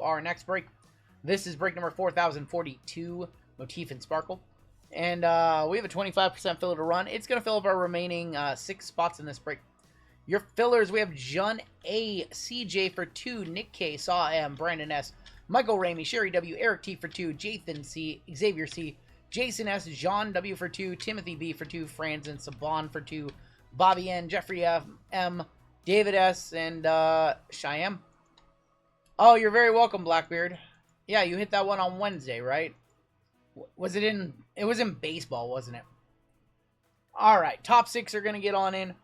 our next break. This is break number 4042, Motif and Sparkle. And we have a 25% filler to run. It's going to fill up our remaining 6 spots in this break. Your fillers, we have John A, CJ for 2, Nick K, Saw M, Brandon S, Michael Ramey, Sherry W, Eric T for 2, Jathan C, Xavier C, Jason S, John W for 2, Timothy B for 2, Franz and Saban for 2, Bobby N, Jeffrey F, M, David S, and Shyam. Oh, you're very welcome, Blackbeard. Yeah, you hit that one on Wednesday, right? Was it in... It was in baseball, wasn't it? Alright, top 6 are going to get on in.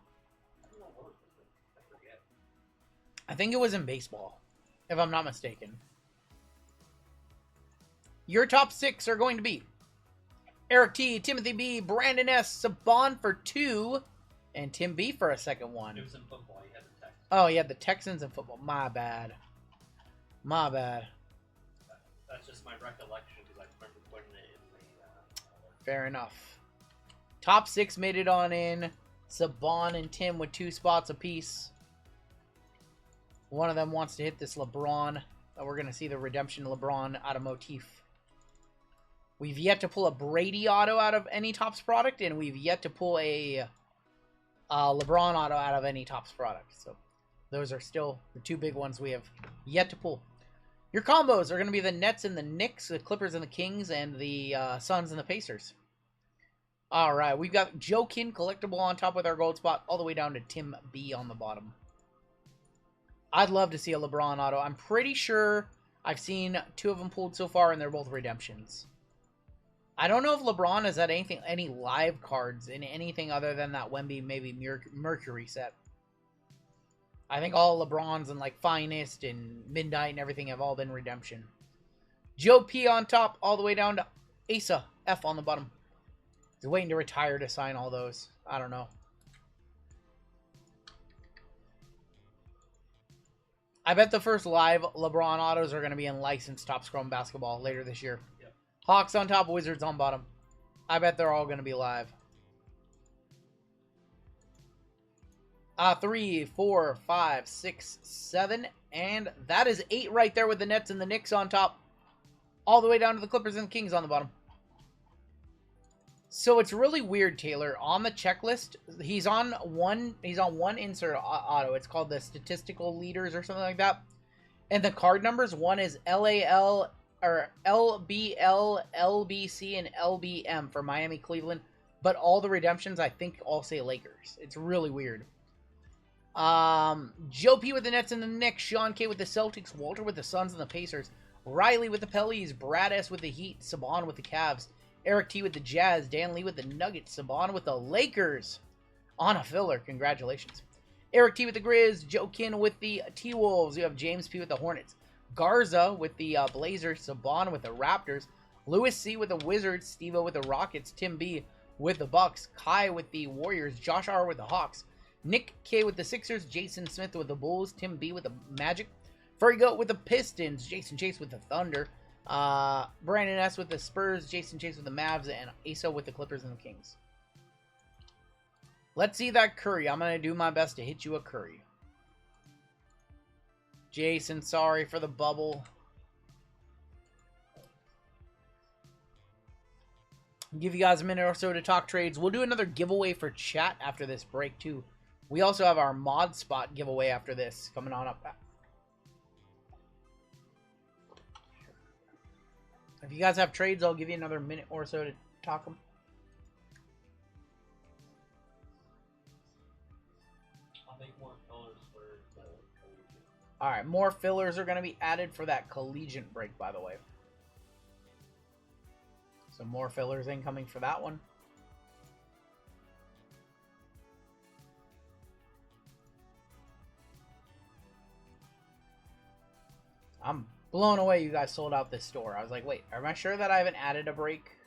I think it was in baseball, if I'm not mistaken. Your top 6 are going to be Eric T, Timothy B, Brandon S, Saban for 2, and Tim B for a second one. It was in football. He had the Texans. Oh, he had the Texans in football. My bad. My bad. That's just my recollection because I remember putting it in the... Fair enough. Top 6 made it on in. Saban and Tim with 2 spots apiece. One of them wants to hit this LeBron. We're going to see the redemption LeBron out of Motif. We've yet to pull a Brady auto out of any Topps product, and we've yet to pull a LeBron auto out of any Topps product. So those are still the 2 big ones we have yet to pull. Your combos are going to be the Nets and the Knicks, the Clippers and the Kings, and the Suns and the Pacers. All right, we've got Joe Kin collectible on top with our gold spot, all the way down to Tim B on the bottom. I'd love to see a LeBron auto. I'm pretty sure I've seen 2 of them pulled so far, and they're both redemptions. I don't know if LeBron has had any live cards in anything other than that Wemby, maybe Mercury set. I think all LeBrons and like Finest and Midnight and everything have all been redemption. Joe P on top, all the way down to Asa F on the bottom. He's waiting to retire to sign all those. I don't know. I bet the first live LeBron autos are going to be in licensed Topps Chrome Basketball later this year. Yep. Hawks on top, Wizards on bottom. I bet they're all going to be live. 3, 4, 5, 6, 7, and that is 8 right there with the Nets and the Knicks on top. All the way down to the Clippers and the Kings on the bottom. So it's really weird, Taylor. On the checklist, he's on one insert auto. It's called the statistical leaders or something like that. And the card numbers, one is LAL or LBL, LBC, and LBM for Miami, Cleveland. But all the redemptions, I think, all say Lakers. It's really weird. Joe P with the Nets and the Knicks, Sean K with the Celtics, Walter with the Suns and the Pacers, Riley with the Pellies, Brad S with the Heat, Saban with the Cavs, Eric T with the Jazz, Dan Lee with the Nuggets, Saban with the Lakers on a filler. Congratulations. Eric T with the Grizz, Joe Kin with the T-Wolves. You have James P with the Hornets, Garza with the Blazers, Saban with the Raptors, Lewis C with the Wizards, Steve-O with the Rockets, Tim B with the Bucks, Kai with the Warriors, Josh R with the Hawks, Nick K with the Sixers, Jason Smith with the Bulls, Tim B with the Magic, Furry Goat with the Pistons, Jason Chase with the Thunder, Brandon S with the Spurs, Jason Chase with the Mavs, and Asa with the Clippers and the Kings. Let's see that Curry. I'm going to do my best to hit you a Curry. Jason, sorry for the bubble. I'll give you guys a minute or so to talk trades. We'll do another giveaway for chat after this break, too. We also have our mod spot giveaway after this coming on up. If you guys have trades, I'll give you another minute or so to talk them. I'll make more fillers for the collegiate. Alright, more fillers are going to be added for that collegiate break, by the way. So more fillers incoming for that one. I'm blown away you guys sold out this store. I was like, wait, am I sure that I haven't added a break?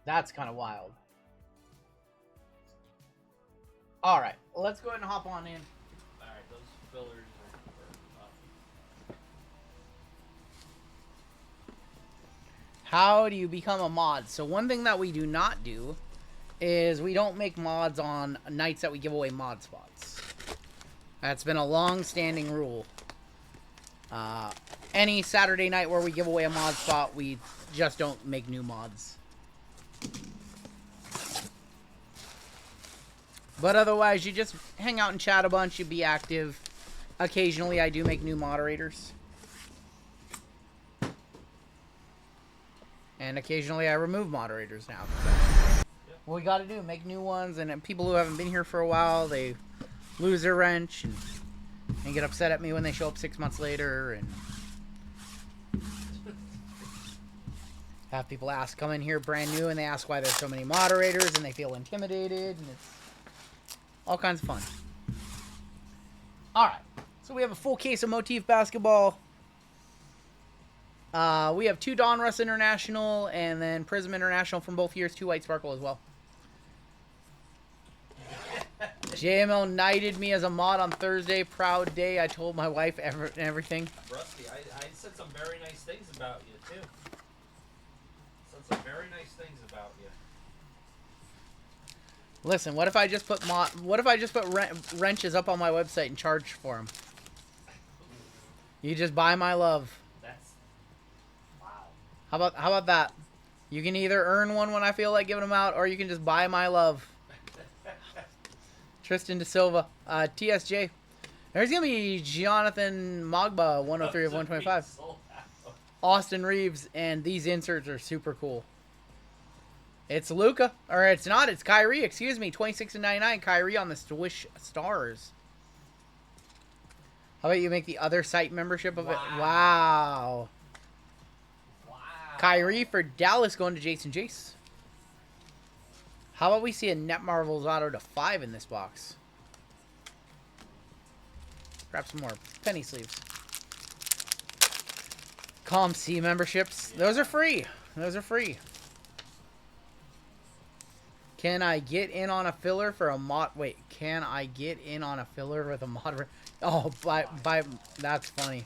That's kind of wild. Alright, well, let's go ahead and hop on in. Alright, those fillers are for How do you become a mod? So one thing that we do not do is we don't make mods on nights that we give away mod spots. That's been a long-standing rule. any Saturday night where we give away a mod spot, we just don't make new mods. But otherwise, you just hang out and chat a bunch, you be active. Occasionally, I do make new moderators. And occasionally, I remove moderators now. What we gotta do, make new ones, and people who haven't been here for a while, they lose their wrench and get upset at me when they show up 6 months later, and have people come in here brand new, and they ask why there's so many moderators, and they feel intimidated, and it's all kinds of fun. Alright, so we have a full case of Motif basketball. We have 2 Donruss International, and then Prism International from both years, 2 White Sparkle as well. JML knighted me as a mod on Thursday. Proud day. I told my wife everything. Rusty, I said some very nice things about you, too. Said some very nice things about you. Listen, what if I just put wrenches up on my website and charge for them? You just buy my love. That's wow. How about that? You can either earn one when I feel like giving them out, or you can just buy my love. Tristan De Silva, TSJ. There's gonna be Jonathan Mogba, 103 of 125. Austin Reeves, and these inserts are super cool. It's Luka, or it's not. It's Kyrie. Excuse me, 26 and 99. Kyrie on the Swish Stars. How about you make the other site membership of it? Wow. Wow. Kyrie for Dallas going to Jason Jace. How about we see a Net Marvels auto to 5 in this box? Grab some more penny sleeves. ComC memberships. Those are free. Those are free. Can I get in on a filler for a mod? Wait, can I get in on a filler with a mod? Oh, that's funny.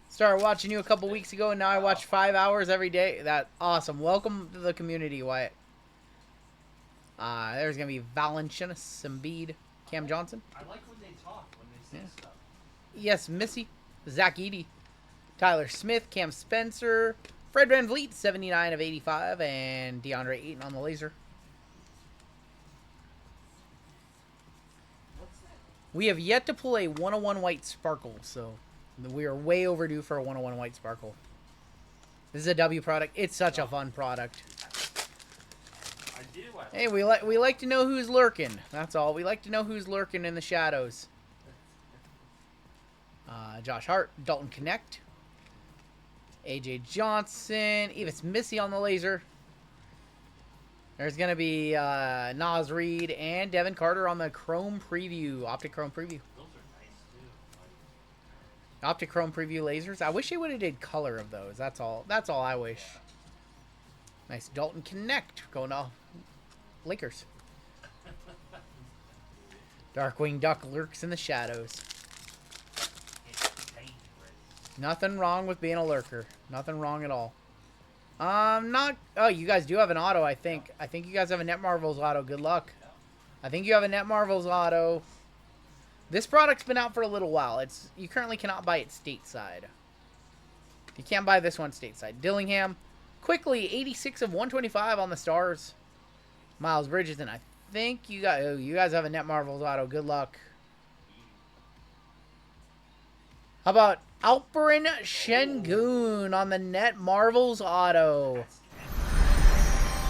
Started watching you a couple weeks ago, and now I watch 5 hours every day. That's awesome. Welcome to the community, Wyatt. There's going to be Valanciunas, Embiid, Cam Johnson. I like when they talk, when they say stuff. Yes, Missy, Zach Edey, Tyler Smith, Cam Spencer, Fred VanVleet, 79 of 85, and DeAndre Ayton on the laser. What's that? We have yet to pull a 101 White Sparkle, so we are way overdue for a 101 White Sparkle. This is a W product. It's such a fun product. I do. Hey, we like to know who's lurking. That's all. We like to know who's lurking in the shadows. Josh Hart, Dalton Connect, AJ Johnson, Evis Missy on the laser. There's gonna be Nas Reed and Devin Carter on the Chrome Preview, Optic Chrome Preview. Those are nice too. Optic Chrome Preview lasers. I wish they would have did color of those. That's all. That's all I wish. Nice Dalton Connect going to Lakers. Darkwing Duck lurks in the shadows. It's dangerous. Nothing wrong with being a lurker. Nothing wrong at all. Not. Oh, you guys do have an auto. I think. I think you guys have a Net Marvels auto. Good luck. I think you have a Net Marvels auto. This product's been out for a little while. You currently cannot buy it stateside. You can't buy this one stateside. Dillingham, quickly 86 of 125 on the Stars. Miles Bridges, and I think you guys have a Net Marvels auto. Good luck. How about Alperen Şengün on the Net Marvels auto?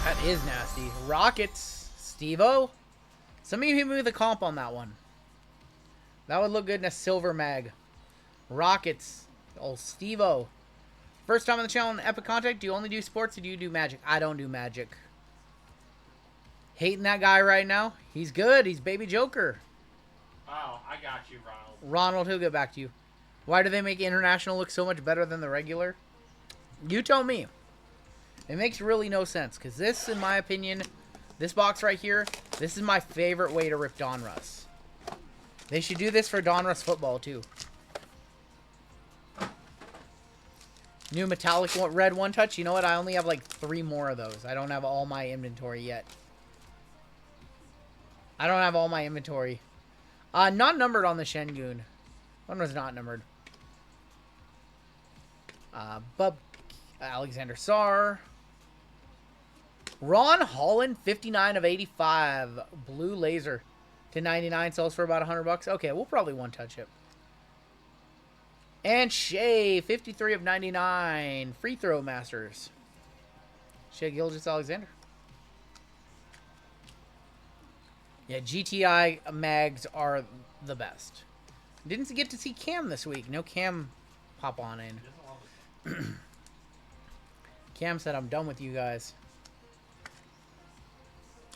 That is nasty. Rockets, Steve-O. Some of you hit me with a comp on that one. That would look good in a silver mag. Rockets, old Steve-O. First time on the channel in Epic Contact. Do you only do sports or do you do Magic? I don't do Magic. Hating that guy right now. He's good. He's Baby Joker. Oh, I got you, Ronald. Ronald, he'll get back to you. Why do they make International look so much better than the regular? You tell me. It makes really no sense. Because this, in my opinion, this box right here, this is my favorite way to rip Donruss. They should do this for Donruss football, too. New metallic red one touch. You know what? I only have like 3 more of those. I don't have all my inventory yet. I don't have all my inventory. Not numbered on the Şengün. One was not numbered. Bub Alexander Sarr. Ron Holland, 59 of 85. Blue laser to 99. Sells for about $100. Okay, we'll probably one-touch it. And Shea, 53 of 99. Free throw masters. Shea Gilgeous-Alexander. Yeah, GTI mags are the best. Didn't get to see Cam this week. No Cam pop on in. Cam said, I'm done with you guys.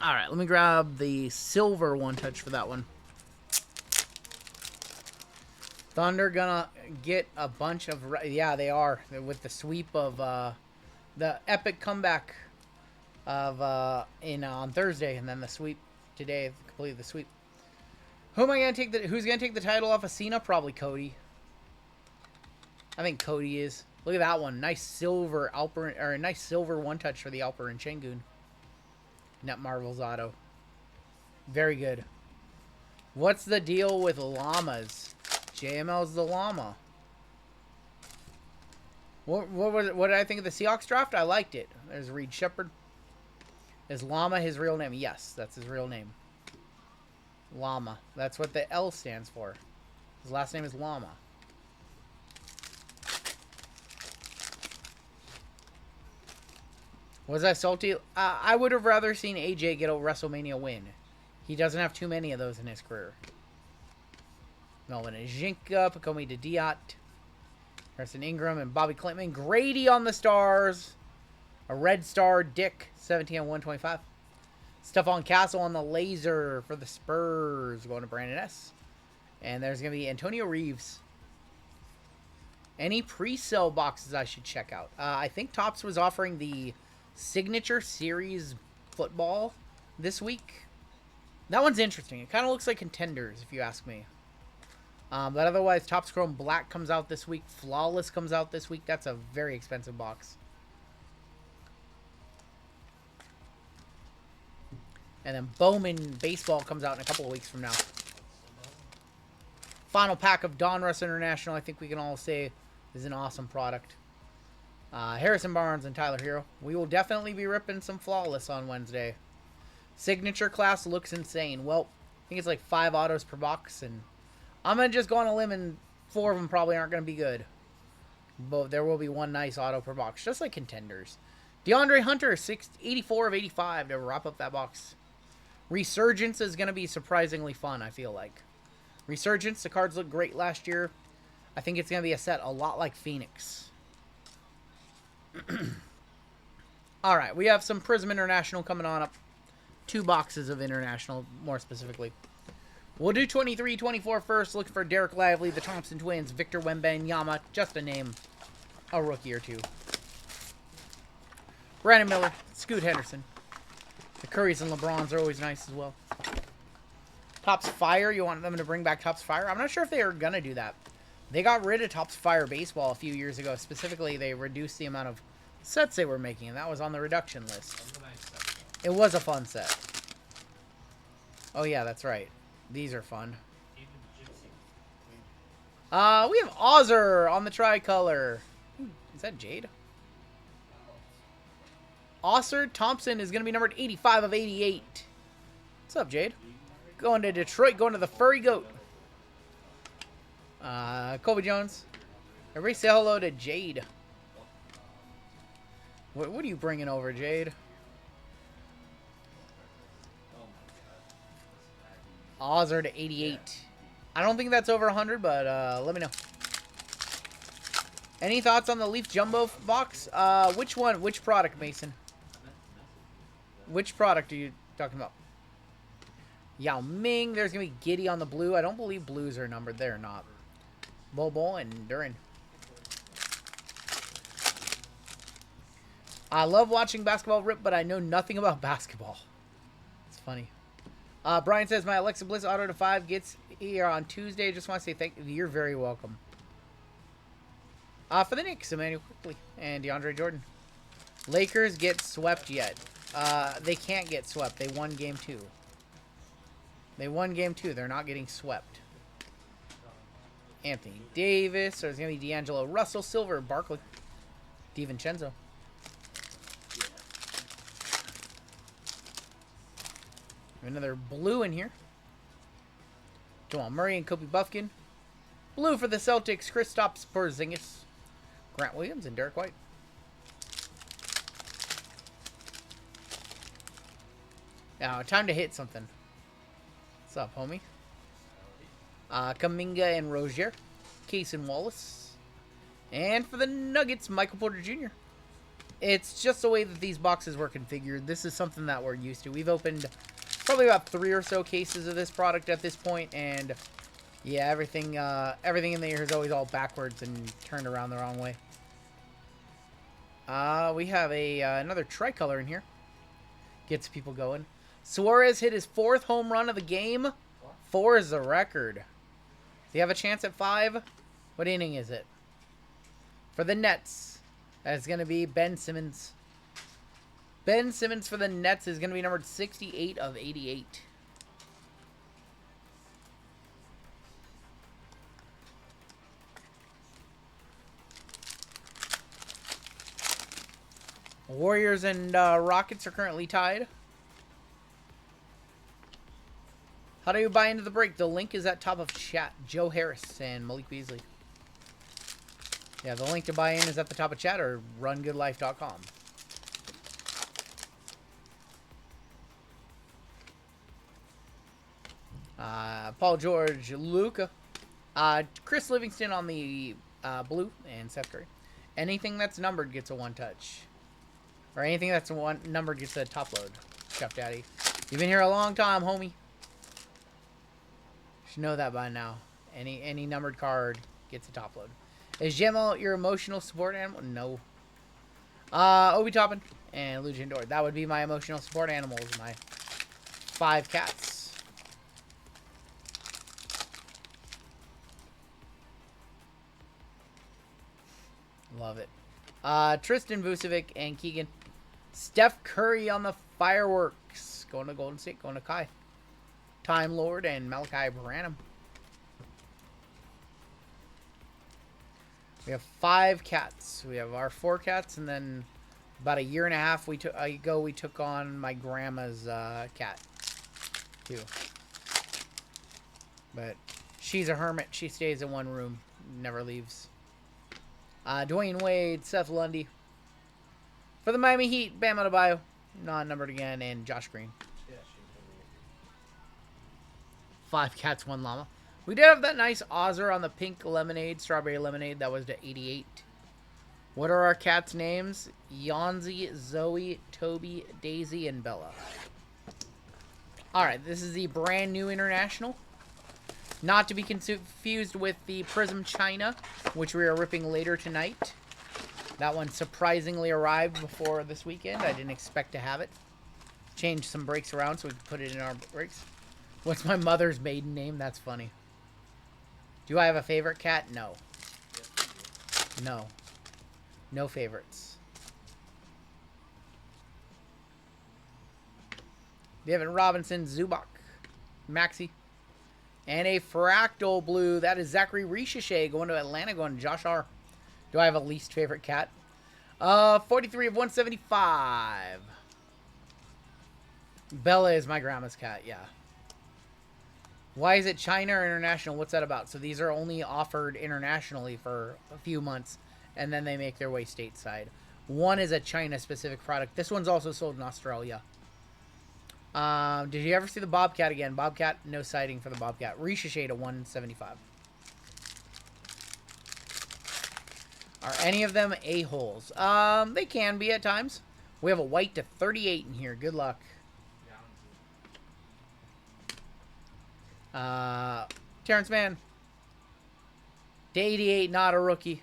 All right, let me grab the silver one-touch for that one. Thunder gonna get a bunch of... Yeah, they are. With the sweep of... the epic comeback of on Thursday, and then the sweep today. Complete the sweep. Who's gonna take the title off of Cena? Probably Cody. I think Cody is. Look at that one. Nice silver Alper, or a nice silver one-touch for the Alper and Şengün. Net Marvel's auto. Very good. What's the deal with llamas? JML's the llama. What did I think of the Seahawks draft? I liked it. There's Reed Shepard. Is Llama his real name? Yes, that's his real name. Llama. That's what the L stands for. His last name is Llama. Was I salty? I would have rather seen AJ get a WrestleMania win. He doesn't have too many of those in his career. Melvin Ajinka, Pacomi de Diat, Harrison Ingram, and Bobby Clinton. Grady on the stars. A red star, Dick, 17 on 125. Stephon Castle on the laser for the Spurs, going to Brandon S. And there's going to be Antonio Reeves. Any pre-sale boxes I should check out? I think Topps was offering the Signature Series football this week. That one's interesting. It kind of looks like Contenders, if you ask me. But otherwise, Topps Chrome Black comes out this week. Flawless comes out this week. That's a very expensive box. And then Bowman Baseball comes out in a couple of weeks from now. Final pack of Donruss International, I think we can all say, is an awesome product. Harrison Barnes and Tyler Hero. We will definitely be ripping some Flawless on Wednesday. Signature class looks insane. Well, I think it's like 5 autos per box, and I'm going to just go on a limb, and 4 of them probably aren't going to be good. But there will be 1 nice auto per box, just like Contenders. DeAndre Hunter, 84 of 85 to wrap up that box. Resurgence is going to be surprisingly fun, I feel like. Resurgence, the cards looked great last year. I think it's going to be a set a lot like Phoenix. Alright, we have some Prism International coming on up. 2 boxes of International, more specifically. We'll do 23-24 first. Look for Derek Lively, the Thompson Twins, Victor Wembanyama, just to name a rookie or 2. Brandon Miller, Scoot Henderson. The Currys and LeBrons are always nice as well. Topps Fire, you want them to bring back Topps Fire? I'm not sure if they are going to do that. They got rid of Topps Fire Baseball a few years ago. Specifically, they reduced the amount of sets they were making, and that was on the reduction list. It was a fun set. Oh, yeah, that's right. These are fun. We have Ozzer on the tricolor. Is that Jade? Osser Thompson is going to be numbered 85 of 88. What's up, Jade? Going to Detroit, going to the Furry Goat. Kobe Jones. Everybody say hello to Jade. What are you bringing over, Jade? Ozzer to 88. I don't think that's over 100, but let me know. Any thoughts on the Leaf Jumbo box? Which one? Which product, Mason? Which product are you talking about? Yao Ming. There's going to be Giddy on the blue. I don't believe blues are numbered. They're not. Bobo and Duran. I love watching basketball rip, but I know nothing about basketball. It's funny. Brian says, my Alexa Bliss auto to 5 gets here on Tuesday. Just want to say thank you. You're very welcome. For the Knicks, Emmanuel Quickly and DeAndre Jordan. Lakers get swept yet. They can't get swept. They won game 2. They won game 2. They're not getting swept. Anthony Davis. There's going to be D'Angelo Russell, Silver, Barkley. DiVincenzo. Yeah. Another blue in here. Jamal Murray and Kobe Buffkin. Blue for the Celtics, Kristaps Porzingis, Grant Williams, and Derek White. Now, time to hit something. What's up, homie? Kuminga and Rozier, Case and Wallace. And for the Nuggets, Michael Porter Jr. It's just the way that these boxes were configured. This is something that we're used to. We've opened probably about 3 or so cases of this product at this point, and yeah, everything in there is always all backwards and turned around the wrong way. We have another tricolor in here. Gets people going. Suarez hit his 4th home run of the game. 4 is the record. Does he have a chance at 5? What inning is it? For the Nets, that's going to be Ben Simmons. Ben Simmons for the Nets is going to be numbered 68 of 88. Warriors and Rockets are currently tied. How do you buy into the break? The link is at top of chat. Joe Harris and Malik Beasley. Yeah, the link to buy in is at the top of chat or rungoodlife.com. Paul George, Luka. Chris Livingston on the blue and Seth Curry. Anything that's numbered gets a 1-touch. Or anything that's numbered gets a top load. Chef Daddy. You've been here a long time, homie. You should know that by now. Any numbered card gets a top load. Is Gemma your emotional support animal? No. Obi Toppin and Lucian Dort. That would be my emotional support animals. My 5 cats. Love it. Tristan Vucevic and Keegan. Steph Curry on the fireworks. Going to Golden State. Going to Kai. Time Lord and Malachi Branham. We have 5 cats. We have our 4 cats, and then about a year and a half we took on my grandma's cat too. But she's a hermit. She stays in one room, never leaves. Dwayne Wade, Seth Lundy. For the Miami Heat, Bam Adebayo, non-numbered again, and Josh Green. Yeah, 5 cats, 1 llama. We did have that nice Ozzer on the pink lemonade, strawberry lemonade. That was to 88. What are our cats' names? Yonzi, Zoe, Toby, Daisy, and Bella. Alright, this is the brand new international. Not to be confused with the Prism China, which we are ripping later tonight. That one surprisingly arrived before this weekend. I didn't expect to have it. Changed some breaks around so we could put it in our breaks. What's my mother's maiden name? That's funny. Do I have a favorite cat? No. No. No favorites. Devin Robinson, Zubac, Maxey. And a fractal blue. That is Zachary Richeche going to Atlanta, going to Josh R. Do I have a least favorite cat? 43 of 175. Bella is my grandma's cat, yeah. Why is it China or international? What's that about? So these are only offered internationally for a few months, and then they make their way stateside. One is a China-specific product. This one's also sold in Australia. Did you ever see the Bobcat again? Bobcat, no sighting for the Bobcat. Richeche to 175. Are any of them a-holes? They can be at times. We have a white to 38 in here. Good luck. Terrence Mann. To 88, not a rookie.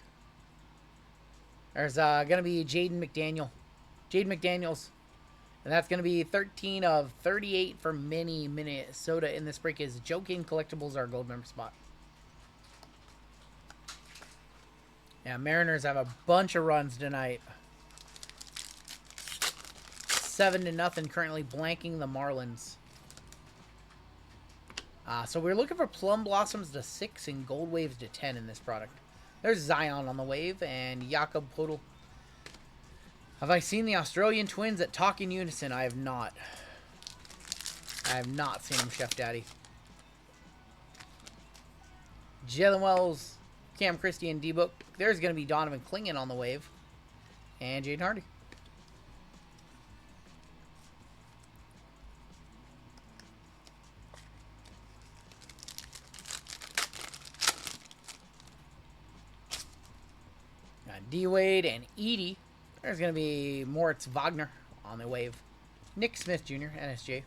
There's going to be Jaden McDaniel. Jaden McDaniels. And that's going to be 13 of 38 for Minnesota in this break. Is Joe King Collectibles our gold member spot? Yeah, Mariners have a bunch of runs tonight. 7-0, currently blanking the Marlins. So we're looking for Plum Blossoms to 6 and Gold Waves to 10 in this product. There's Zion on the wave and Jakob Podol. Have I seen the Australian twins that talk in unison? I have not. I have not seen them, Chef Daddy. Jalen Wells, Cam Christie, and D-Book. There's going to be Donovan Clingan on the wave. And Jaden Hardy. Got D-Wade and Edie. There's going to be Moritz Wagner on the wave. Nick Smith Jr., NSJ.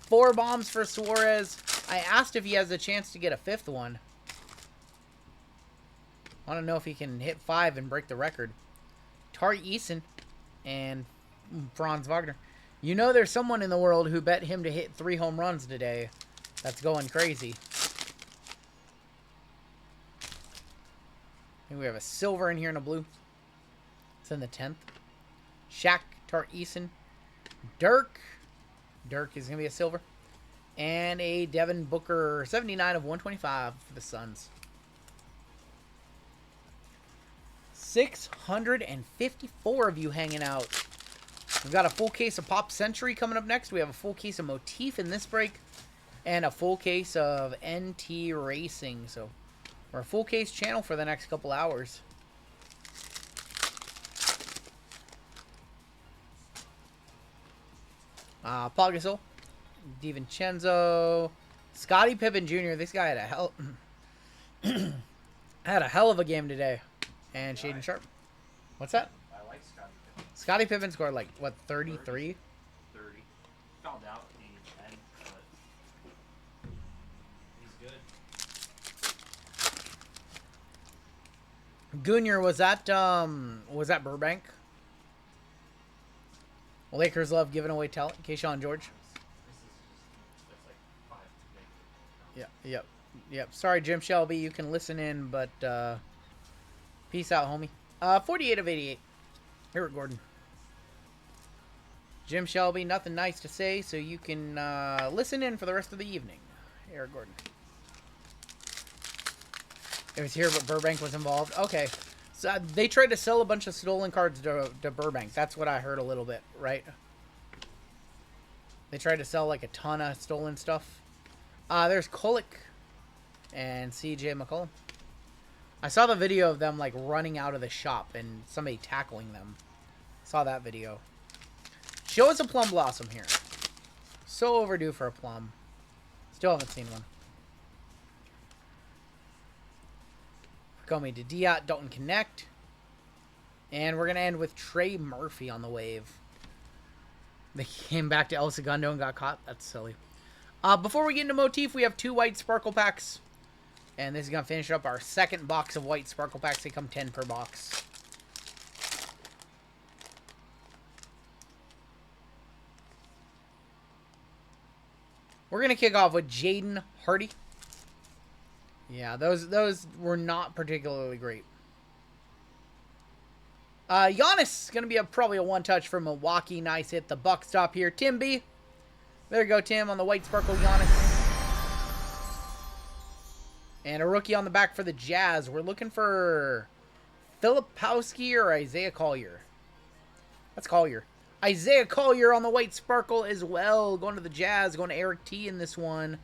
4 bombs for Suarez. I asked if he has a chance to get a 5th one. I want to know if he can hit 5 and break the record. Tari Eason and Franz Wagner. You know there's someone in the world who bet him to hit 3 home runs today. That's going crazy. I think we have a silver in here and a blue. It's in the 10th. Shaq, Tari Eason. Dirk. Dirk is going to be a silver. And a Devin Booker 79 of 125 for the Suns. 654 of you hanging out. We've got a full case of Pop Century coming up next. We have a full case of Motif in this break. And a full case of NT Racing. So we're a full case channel for the next couple hours. Paul Gasol, DiVincenzo, Scottie Pippen Jr. This guy had a hell of a game today. And Shaden Sharp. What's that? I like Scottie Pippen. Scottie Pippen scored like, what, 33? 30. Fouled out at the end, but he's good. Junior, was that Burbank? Lakers love giving away talent. Keyshawn George. This is just, that's like 5 negative. Yep. Sorry, Jim Shelby. You can listen in, but peace out, homie. 48 of 88. Eric Gordon. Jim Shelby, nothing nice to say, so you can listen in for the rest of the evening. Eric Gordon. It was here, but Burbank was involved. Okay. So they tried to sell a bunch of stolen cards to Burbank. That's what I heard a little bit, right? They tried to sell like a ton of stolen stuff. There's Kolik and CJ McCollum. I saw the video of them like running out of the shop and somebody tackling them. Saw that video. Show us a Plum Blossom here. So overdue for a plum. Still haven't seen one. Coming to Diot, Dalton Connect. And we're going to end with Trey Murphy on the wave. They came back to El Segundo and got caught. That's silly. Before we get into Motif, we have 2 white Sparkle packs. And this is going to finish up our second box of white Sparkle packs. They come 10 per box. We're going to kick off with Jaden Hardy. Yeah, those were not particularly great. Giannis is going to be probably a one-touch from Milwaukee. Nice hit. The buck stop here. Tim B. There you go, Tim, on the white Sparkle Giannis. And a rookie on the back for the Jazz. We're looking for Filipowski or Isaiah Collier. That's Collier. Isaiah Collier on the white Sparkle as well. Going to the Jazz. Going to Eric T in this one.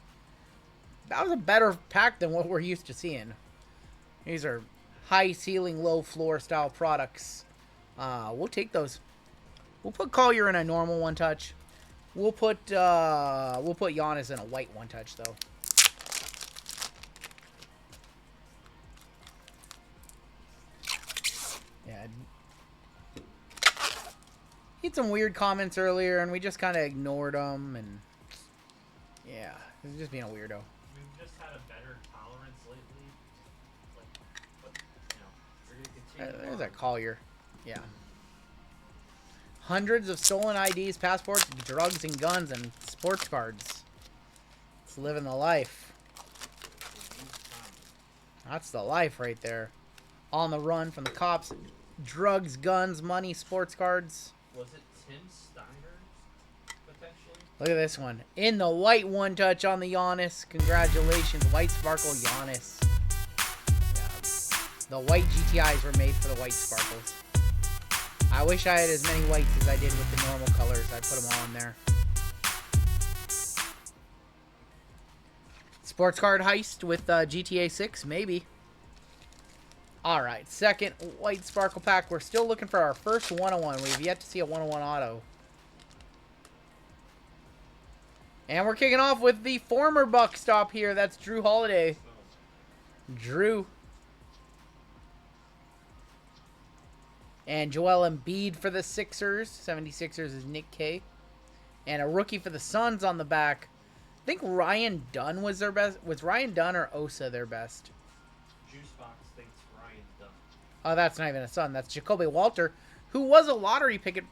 That was a better pack than what we're used to seeing. These are high ceiling, low floor style products. We'll take those. We'll put Collier in a normal one touch. We'll put Giannis in a white one touch though. Yeah. He had some weird comments earlier, and we just kind of ignored them, and yeah, he was just being a weirdo. We've just had a better tolerance lately. But we're going to continue. There's that Collier. Yeah. Hundreds of stolen IDs, passports, drugs and guns, and sports cards. It's living the life. That's the life right there. On the run from the cops. Drugs, guns, money, sports cards. Was it Tim Steiner, potentially? Look at this one. In the white one touch on the Giannis. Congratulations. White Sparkle Giannis. Yeah. The white GTIs were made for the white Sparkles. I wish I had as many whites as I did with the normal colors. I put them all in there. Sports card heist with GTA 6, maybe. Alright, second white sparkle pack. We're still looking for our first 101. We've yet to see a 101 auto. And we're kicking off with the former Buck stop here. That's Drew Holiday. Drew. And Joel Embiid for the Sixers. 76ers is Nick K. And a rookie for the Suns on the back. I think Ryan Dunn was their best. Was Ryan Dunn or Osa their best? Juicebox thinks Ryan Dunn. Oh, that's not even a Sun. That's Jacoby Walter, who was a lottery pick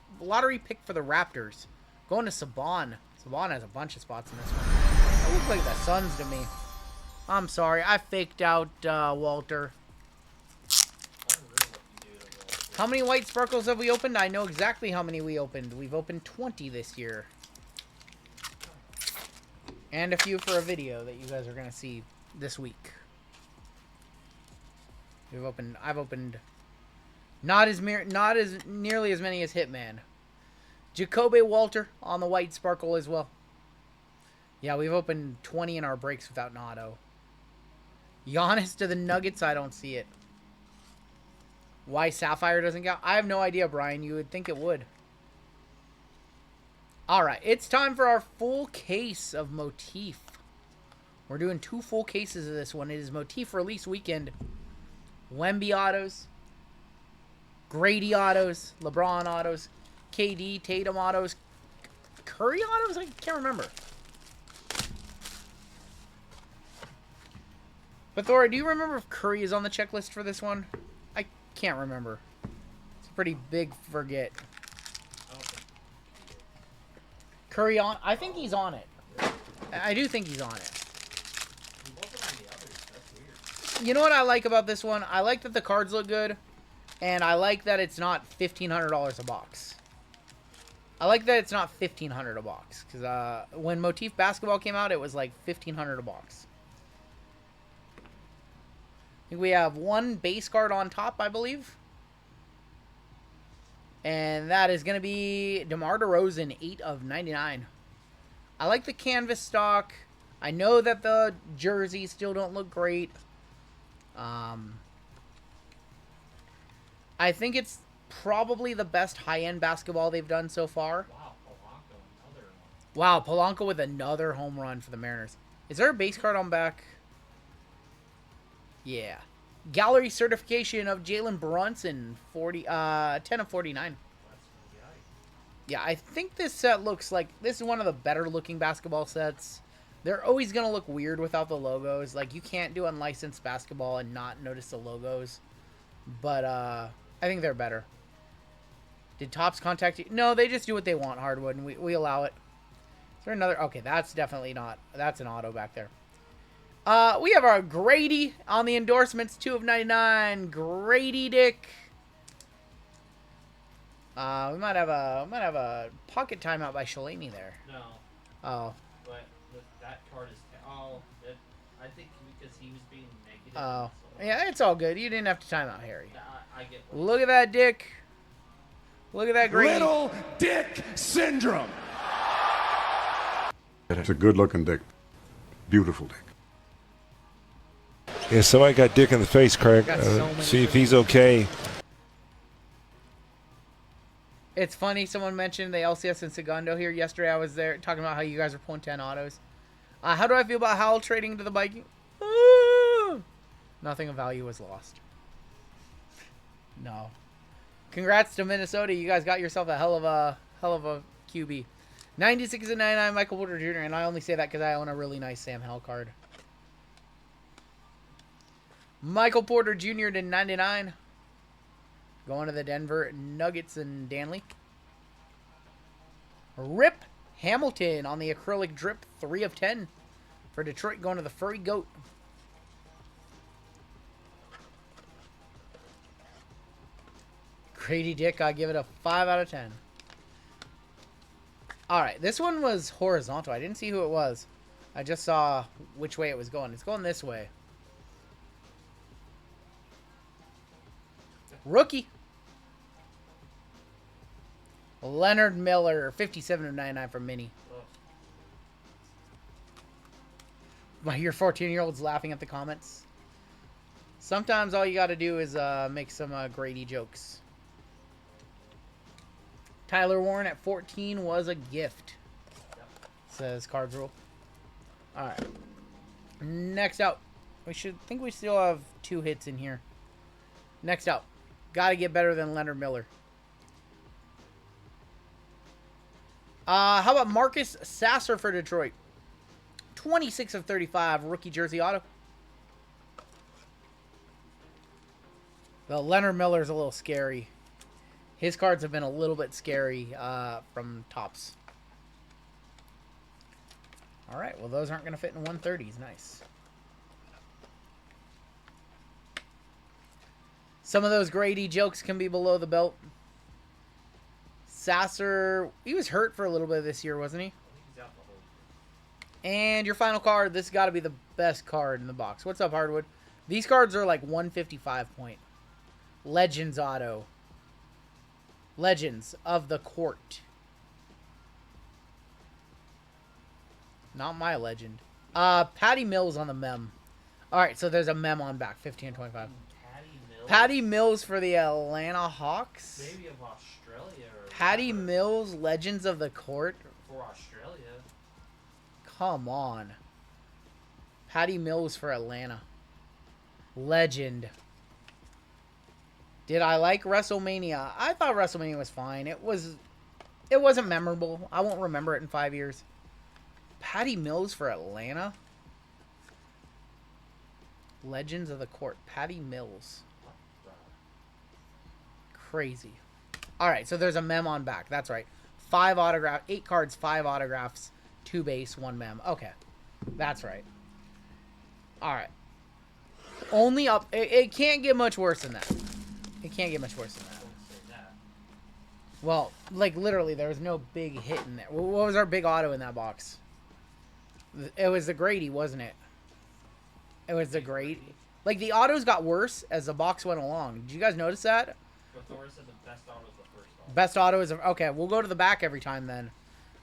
for the Raptors. Going to Saban. Saban has a bunch of spots in this one. It looks like the Suns to me. I'm sorry. I faked out Walter. How many white sparkles have we opened? I know exactly how many we opened. We've opened 20 this year. And a few for a video that you guys are going to see this week. I've opened not as nearly as many as Hitman. Jacoby Walter on the white sparkle as well. Yeah, we've opened 20 in our breaks without an auto. Giannis to the Nuggets, I don't see it. Why Sapphire doesn't count? I have no idea, Brian. You would think it would. Alright, it's time for our full case of Motif. We're doing 2 full cases of this one. It is Motif release weekend. Wemby autos. Grady autos. LeBron autos. KD, Tatum autos. Curry autos? I can't remember. But Thora, do you remember if Curry is on the checklist for this one? I can't remember. It's a pretty big forget. Curry on? I think he's on it. I do think he's on it. You know what I like about this one? I like that the cards look good. And I like that it's not $1,500 a box. I like that it's not $1,500 a box. Because when Motif Basketball came out, it was like $1,500 a box. I think we have 1 base card on top, I believe. And that is going to be DeMar DeRozan, 8 of 99. I like the canvas stock. I know that the jerseys still don't look great. I think it's probably the best high-end basketball they've done so far. Wow, Polanco with another home run for the Mariners. Is there a base card on back? Yeah. Gallery certification of Jalen Brunson, 10 of 49. Yeah, I think this set looks like... This is one of the better-looking basketball sets. They're always going to look weird without the logos. Like, you can't do unlicensed basketball and not notice the logos. But, I think they're better. Did Topps contact you? No, they just do what they want, Hardwood, and we allow it. Is there another? Okay, that's definitely not. That's an auto back there. We have our Grady on the endorsements, 2 of 99. Grady Dick. We might have a pocket timeout by Shalani there. No. Oh. But that card is... I think because he was being negative. Oh. So Yeah, it's all good. You didn't have to time out, Harry. I get what Look at that dick. Look at that Grady. Little dick syndrome. It's a good-looking dick. Beautiful dick. Yeah, somebody got dick in the face, Craig. Got so many See if he's okay. It's funny, someone mentioned the LCS in Segundo here. Yesterday I was there talking about how you guys are pulling 10 autos. How do I feel about Howell trading to the Vikings? Nothing of value was lost. No. Congrats to Minnesota. You guys got yourself a hell of a QB. 96 and 99, Michael Porter Jr. And I only say that because I own a really nice Sam Hell card. Michael Porter Jr. to 99. Going to the Denver Nuggets and Danley. Rip Hamilton on the acrylic drip, 3 of 10 for Detroit, going to the Furry Goat. Grady Dick, I give it a 5 out of 10. Alright, this one was horizontal. I didn't see who it was. I just saw which way it was going. It's going this way. Rookie. Leonard Miller, 57 of 99 from Mini. Your 14-year-old's laughing at the comments. Sometimes all you got to do is make some Grady jokes. Tyler Warren at 14 was a gift. Says Cards Rule. Alright. Next out. We still have 2 hits in here. Next out. Got to get better than Leonard Miller. How about Marcus Sasser for Detroit? 26 of 35, rookie jersey auto. The Leonard Miller's a little scary. His cards have been a little bit scary from Topps. All right, well, those aren't going to fit in 130s. Nice. Some of those Grady jokes can be below the belt. Sasser, he was hurt for a little bit this year, wasn't he? And your final card, this has got to be the best card in the box. What's up, Hardwood? These cards are like 155 point. Legends auto. Legends of the Court. Not my legend. Patty Mills on the mem. Alright, so there's a mem on back. 15 and 25. Patty Mills for the Atlanta Hawks. Maybe of Australia. Or Patty Mills, Legends of the Court. For Australia. Come on. Patty Mills for Atlanta. Legend. Did I like WrestleMania? I thought WrestleMania was fine. It wasn't memorable. I won't remember it in 5 years. Patty Mills for Atlanta. Legends of the Court. Patty Mills. Crazy. Alright, so there's a mem on back. That's right. 8 cards, 5 autographs, 2 base, 1 mem. Okay. That's right. Alright. Only up. It can't get much worse than that. It can't get much worse than that. Well, like, literally, there was no big hit in there. What was our big auto in that box? It was the Grady, wasn't it? It was the Grady. Like, the autos got worse as the box went along. Did you guys notice that? But Thor said the best auto is the first auto. Best auto is... Okay, we'll go to the back every time then.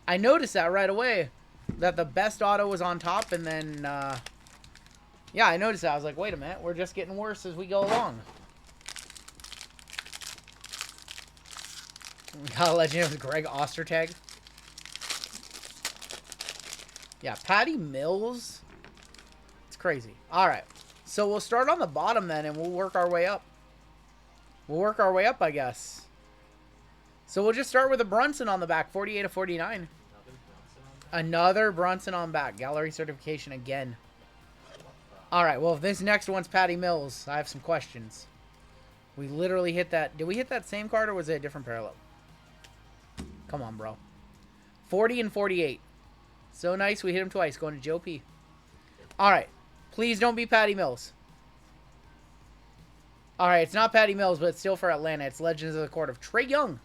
I noticed that right away. That the best auto was on top, and then... yeah, I noticed that. I was like, wait a minute. We're just getting worse as we go along. We got a legend of Greg Ostertag. Yeah, Patty Mills. It's crazy. All right. So we'll start on the bottom then, and we'll work our way up. We'll work our way up, I guess. So we'll just start with a Brunson on the back, 48 of 49. Another Brunson on back. Gallery certification again. All right, well, if this next one's Patty Mills, I have some questions. We literally hit that. Did we hit that same card, or was it a different parallel? Come on, bro. 40 and 48. So nice, we hit him twice. Going to Joe P. All right. Please don't be Patty Mills. All right, it's not Patty Mills, but it's still for Atlanta. It's Legends of the Court of Trae Young.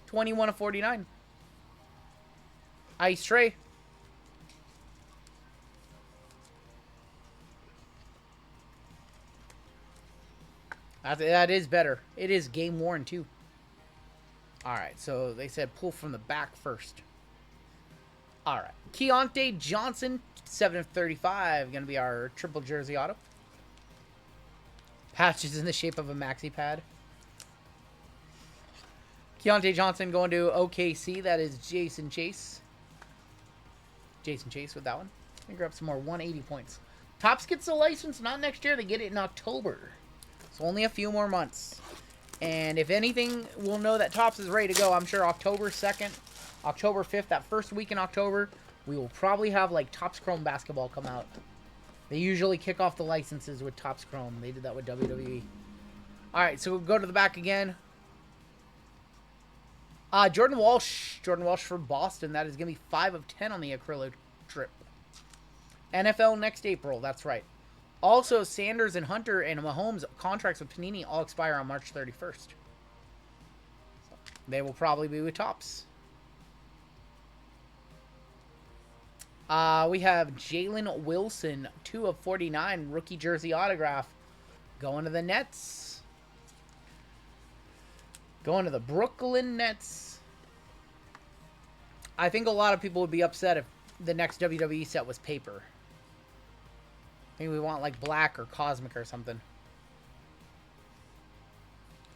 21 of 49. Ice Trae. That is better. It is game worn, too. All right, so they said pull from the back first. All right. Keontae Johnson, 7 of 35. Going to be our triple jersey auto. Patches in the shape of a maxi pad. Keontae Johnson going to OKC. That is Jason Chase. Jason Chase with that one. Let me grab some more 180 points. Topps gets the license, not next year. They get it in October. So only a few more months. And if anything, we'll know that Topps is ready to go. I'm sure October 2nd, October 5th, that first week in October, we will probably have, like, Topps Chrome basketball come out. They usually kick off the licenses with Topps Chrome. They did that with WWE. All right, so we'll go to the back again. Jordan Walsh. Jordan Walsh for Boston. That is going to be 5 of 10 on the acrylic trip. NFL next April. That's right. Also, Sanders and Hunter and Mahomes contracts with Panini all expire on March 31st. So they will probably be with Topps. We have Jalen Wilson, 2 of 49, rookie jersey autograph. Going to the Nets. Going to the Brooklyn Nets. I think a lot of people would be upset if the next WWE set was paper. Maybe we want like black or cosmic or something.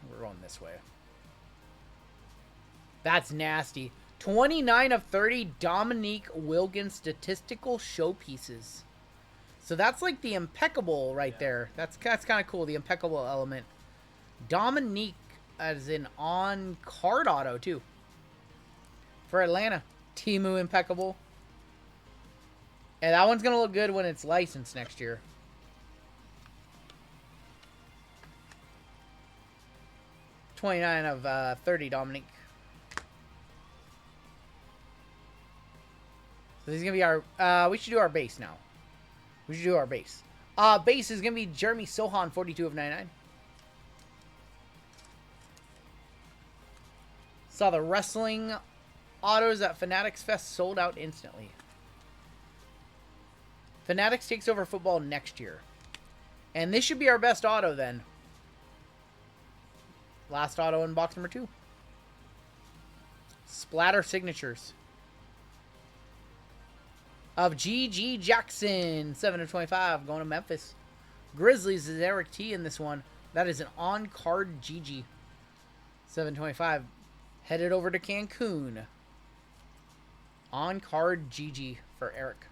We're going this way. That's nasty. 29 of 30 Dominique Wilkins statistical showpieces. So that's like the impeccable right there. That's kind of cool, the impeccable element. Dominique as in on card auto too. For Atlanta. Timu impeccable. And that one's going to look good when it's licensed next year. $29 of 30 Dominique. So this is going to be our... we should do our base now. We should do our base. Base is going to be Jeremy Sohan, 42 of 99. Saw the wrestling autos at Fanatics Fest sold out instantly. Fanatics takes over football next year. And this should be our best auto then. Last auto in box number 2. Splatter signatures. Of G.G. Jackson. 7 of 25. Going to Memphis. Grizzlies is Eric T in this one. That is an on-card G.G. 725. Headed over to Cancun. On-card G.G. for Eric.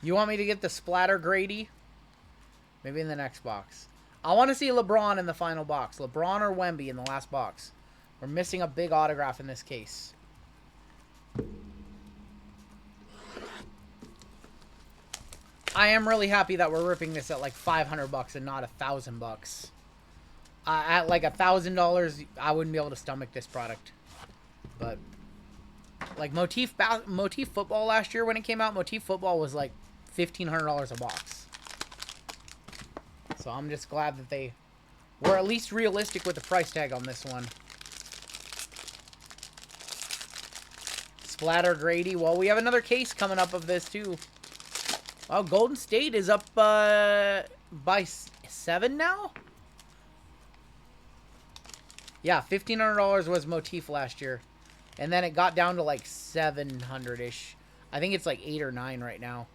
You want me to get the splatter Grady? Maybe in the next box. I want to see LeBron in the final box. LeBron or Wemby in the last box. We're missing a big autograph in this case. I am really happy that we're ripping this at like $500 and not $1,000. At like $1,000, I wouldn't be able to stomach this product. But like Motif Football last year when it came out, Motif Football was like $1,500 a box. So I'm just glad that they were at least realistic with the price tag on this one. Splatter Grady. Well, we have another case coming up of this too. Oh, Golden State is up by 7 now? Yeah, $1,500 was Motif last year. And then it got down to like 700-ish. I think it's like 8 or 9 right now.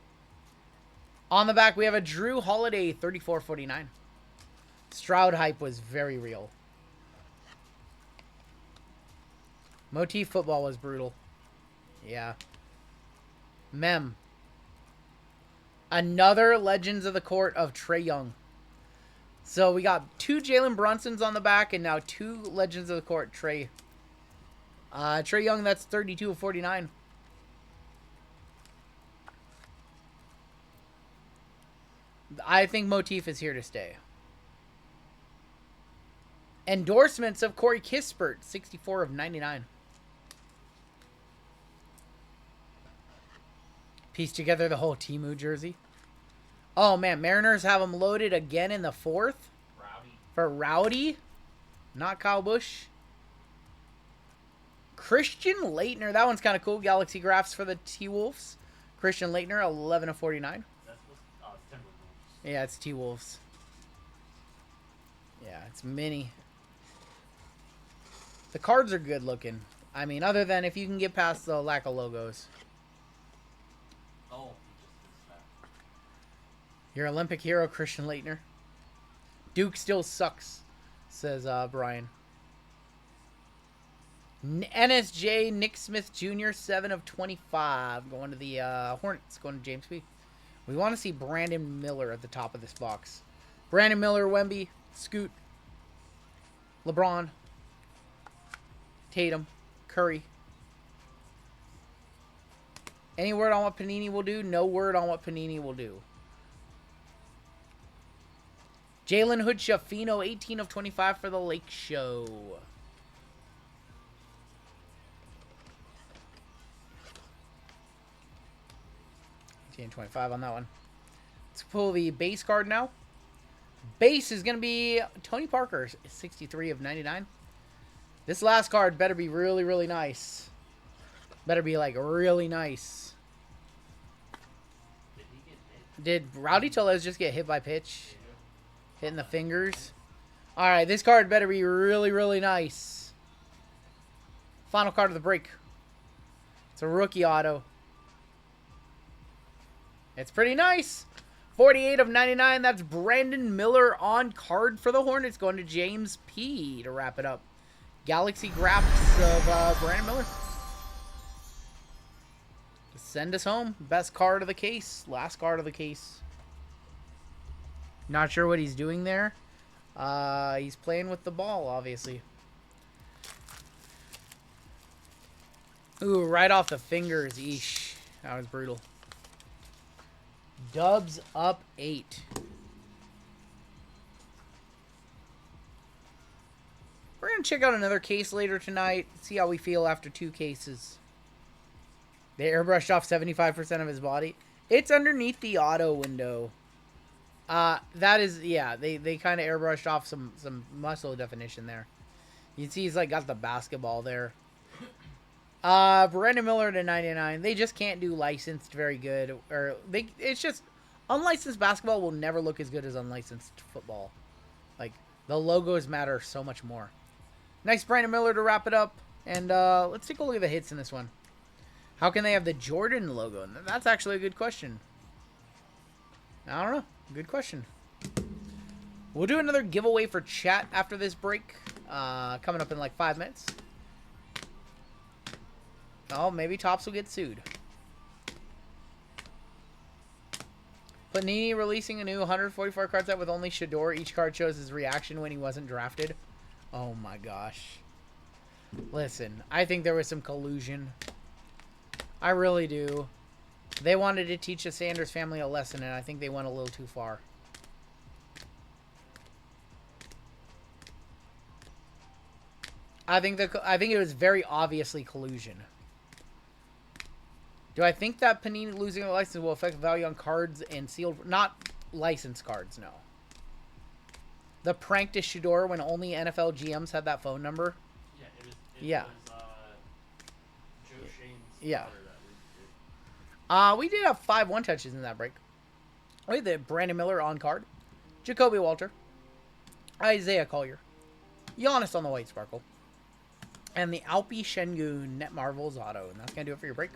On the back, we have a Drew Holiday, 34.49. Stroud hype was very real. Motif Football was brutal. Yeah. Mem. Another Legends of the Court of Trae Young. So we got 2 Jalen Brunsons on the back and now 2 Legends of the Court Trae. Trae Young, that's 32 of 49. I think Motif is here to stay. Endorsements of Corey Kispert, 64 of 99. Piece together the whole Timu jersey. Oh, man. Mariners have him loaded again in the 4th. Rowdy. For Rowdy. Not Kyle Busch. Christian Leitner. That one's kind of cool. Galaxy Graphs for the T-Wolves. Christian Leitner, 11 of 49. That's what's Timberwolves. Yeah, it's T-Wolves. Yeah, it's mini. The cards are good looking. I mean, other than if you can get past the lack of logos. Oh, Your Olympic hero, Christian Leitner. Duke still sucks, says Brian. NSJ, Nick Smith Jr., 7 of 25. Going to the Hornets, going to James B. We want to see Brandon Miller at the top of this box. Brandon Miller, Wemby, Scoot, LeBron, Tatum, Curry. Any word on what Panini will do? No word on what Panini will do. Jalen Hood Shafino, 18 of 25 for the Lake Show. 25 on that one. Let's pull the base card now. Base is going to be Tony Parker, 63 of 99. This last card better be really, really nice. Better be, like, really nice. did he get hit? Did Rowdy Tellez just get hit by pitch? Hitting the fingers? Alright, this card better be really, really nice. Final card of the break. It's a rookie auto. It's pretty nice. 48 of 99. That's Brandon Miller on card for the Hornets. Going to James P. to wrap it up. Galaxy Graphics of Brandon Miller. Send us home. Best card of the case. Last card of the case. Not sure what he's doing there. He's playing with the ball, obviously. Ooh, right off the fingers. Eesh. That was brutal. Dubs up 8. We're going to check out another case later tonight. See how we feel after 2 cases. They airbrushed off 75% of his body. It's underneath the auto window. That is, yeah, they kind of airbrushed off some muscle definition there. You can see he's like got the basketball there. Brandon Miller to 99. They just can't do licensed very good. Or it's just unlicensed basketball will never look as good as unlicensed football. Like the logos matter so much more. Nice Brandon Miller to wrap it up. And let's take a look at the hits in this one. How can they have the Jordan logo? That's actually a good question. I don't know. Good question. We'll do another giveaway for chat after this break. Coming up in like 5 minutes. Oh, maybe Topps will get sued. Panini releasing a new 144 card set with only Shador. Each card shows his reaction when he wasn't drafted. Oh my gosh. Listen, I think there was some collusion. I really do. They wanted to teach the Sanders family a lesson, and I think they went a little too far. I think it was very obviously collusion. Do I think that Panini losing a license will affect value on cards and sealed... Not licensed cards, no. The prank to Shador when only NFL GMs had that phone number. Yeah, it was Joe Shane's yeah. daughter that We did have 5 one-touches in that break. We had the Brandon Miller on card. Jacoby Walter. Isaiah Collier. Giannis on the White Sparkle. And the Alpi Şengün Net Marvels auto. And that's going to do it for your break.